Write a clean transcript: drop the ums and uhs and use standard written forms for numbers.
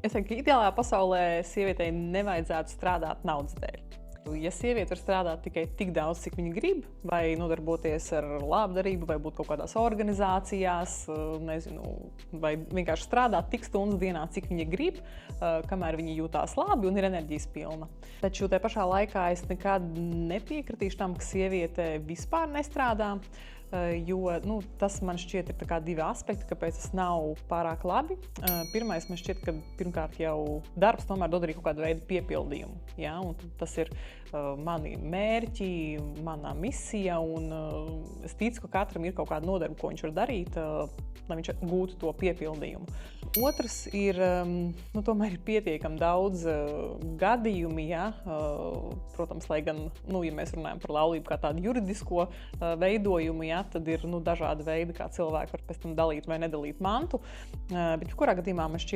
Es teiktu, ka ideālajā pasaulē sievietei nevajadzētu strādāt naudas dēļ. Ja sieviete var strādāt tikai tik daudz, cik viņa grib, vai nodarboties ar labdarību, vai būt kaut kādās organizācijās, nezinu, vai vienkārši strādāt tik stundas dienā, cik viņa grib, kamēr viņa jūtās labi un ir enerģijas pilna. Taču tajā pašā laikā es nekad nepiekritīšu tam, ka sieviete vispār nestrādā, jo tas man šķiet ir divi aspekti, kāpēc tas nav pārāk labi. Pirmais, man šķiet, ka pirmkārt jau darbs tomēr dod arī kaut kādu veidu piepildījumu. Ja? Un tas ir mani mērķi, mana misija, un es ticu, ka katram ir kaut kāda nodarbe, ko viņš var darīt, lai viņš gūtu to piepildījumu. Otrs ir, tomēr ir pietiekami daudz gadījumi, ja? Protams, lai gan, ja mēs runājam par laulību kā tādu juridisko veidojumu, ja? Tad ir dažādi veidi, kā cilvēki var pēc tam dalīt vai nedalīt mantu, bet kurā gadījumā man šķiet,